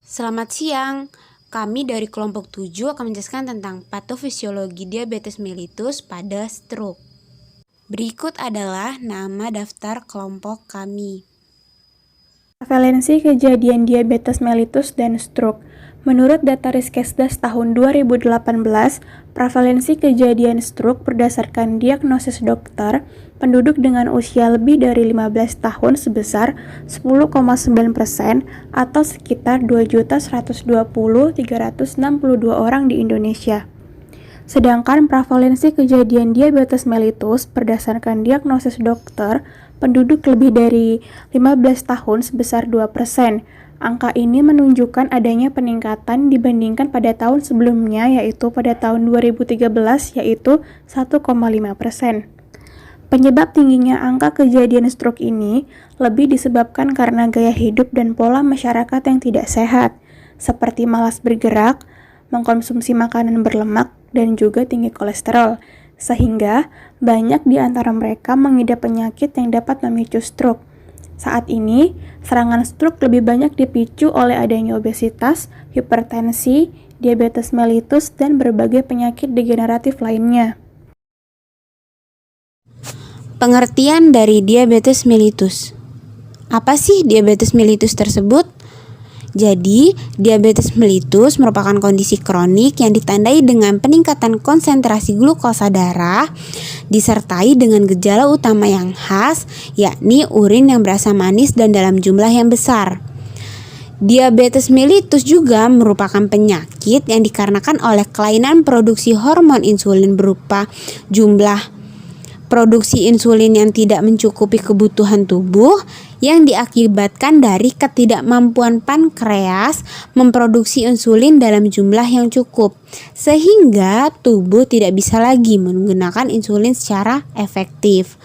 Selamat siang, kami dari kelompok 7 akan menjelaskan tentang patofisiologi diabetes mellitus pada stroke. Berikut adalah nama daftar kelompok kami. Prevalensi kejadian diabetes mellitus dan stroke. Menurut data Riskesdas tahun 2018, prevalensi kejadian stroke berdasarkan diagnosis dokter penduduk dengan usia lebih dari 15 tahun sebesar 10,9% atau sekitar 2.120.362 orang di Indonesia. Sedangkan prevalensi kejadian diabetes mellitus berdasarkan diagnosis dokter penduduk lebih dari 15 tahun sebesar 2%. Angka ini menunjukkan adanya peningkatan dibandingkan pada tahun sebelumnya, yaitu pada tahun 2013, yaitu 1,5%. Penyebab tingginya angka kejadian stroke ini lebih disebabkan karena gaya hidup dan pola masyarakat yang tidak sehat, seperti malas bergerak, mengkonsumsi makanan berlemak, dan juga tinggi kolesterol, sehingga banyak di antara mereka mengidap penyakit yang dapat memicu stroke. Saat ini, serangan stroke lebih banyak dipicu oleh adanya obesitas, hipertensi, diabetes mellitus, dan berbagai penyakit degeneratif lainnya. Pengertian dari diabetes mellitus. Apa sih diabetes mellitus tersebut? Jadi, diabetes mellitus merupakan kondisi kronik yang ditandai dengan peningkatan konsentrasi glukosa darah disertai dengan gejala utama yang khas, yakni urin yang berasa manis dan dalam jumlah yang besar. Diabetes mellitus juga merupakan penyakit yang dikarenakan oleh kelainan produksi hormon insulin berupa jumlah produksi insulin yang tidak mencukupi kebutuhan tubuh yang diakibatkan dari ketidakmampuan pankreas memproduksi insulin dalam jumlah yang cukup, sehingga tubuh tidak bisa lagi menggunakan insulin secara efektif.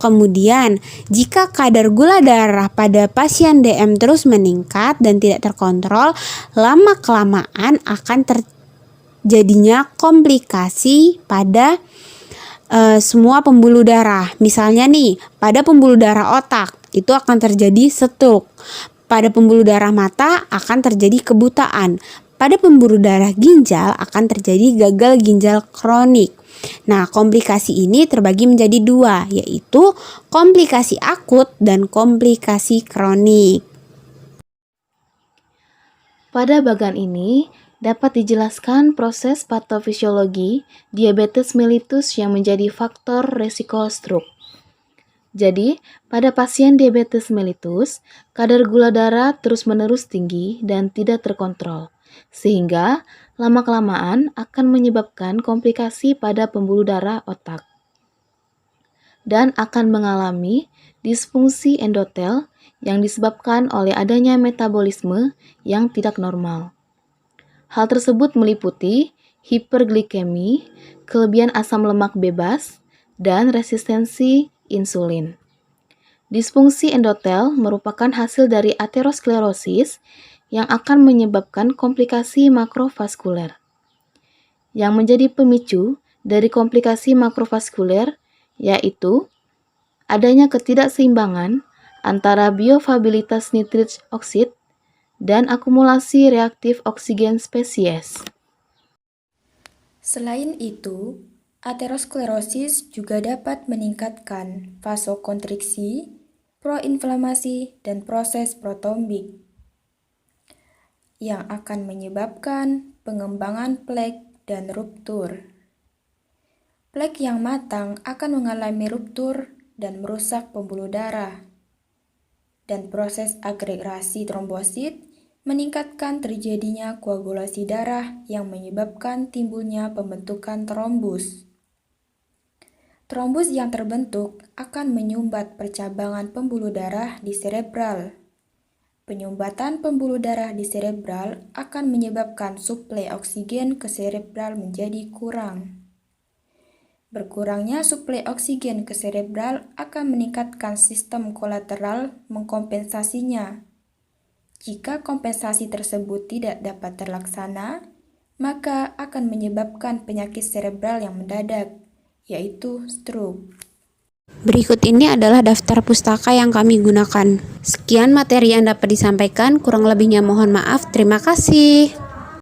Kemudian, jika kadar gula darah pada pasien DM terus meningkat dan tidak terkontrol, lama-kelamaan akan terjadinya komplikasi pada semua pembuluh darah. Misalnya nih, pada pembuluh darah otak itu akan terjadi stroke. Pada pembuluh darah mata akan terjadi kebutaan. Pada pembuluh darah ginjal akan terjadi gagal ginjal kronik. Nah, komplikasi ini terbagi menjadi dua, yaitu komplikasi akut dan komplikasi kronik. Pada bagian ini, dapat dijelaskan proses patofisiologi diabetes mellitus yang menjadi faktor resiko stroke. Jadi, pada pasien diabetes mellitus, kadar gula darah terus-menerus tinggi dan tidak terkontrol, sehingga lama-kelamaan akan menyebabkan komplikasi pada pembuluh darah otak dan akan mengalami disfungsi endotel yang disebabkan oleh adanya metabolisme yang tidak normal. Hal tersebut meliputi hiperglikemi, kelebihan asam lemak bebas, dan resistensi insulin. Disfungsi endotel merupakan hasil dari aterosklerosis yang akan menyebabkan komplikasi makrovaskuler. Yang menjadi pemicu dari komplikasi makrovaskuler yaitu adanya ketidakseimbangan antara biofabilitas nitrit oksid dan akumulasi reaktif oksigen spesies. Selain itu, aterosklerosis juga dapat meningkatkan vasokonstriksi, proinflamasi, dan proses protrombik yang akan menyebabkan pengembangan plak dan ruptur. Plak yang matang akan mengalami ruptur dan merusak pembuluh darah, dan proses agregasi trombosit meningkatkan terjadinya koagulasi darah yang menyebabkan timbulnya pembentukan trombus. Trombus yang terbentuk akan menyumbat percabangan pembuluh darah di serebral. Penyumbatan pembuluh darah di serebral akan menyebabkan suplai oksigen ke serebral menjadi kurang. Berkurangnya suplai oksigen ke serebral akan meningkatkan sistem kolateral mengkompensasinya. Jika kompensasi tersebut tidak dapat terlaksana, maka akan menyebabkan penyakit serebral yang mendadak, yaitu stroke. Berikut ini adalah daftar pustaka yang kami gunakan. Sekian materi yang dapat disampaikan, kurang lebihnya mohon maaf. Terima kasih.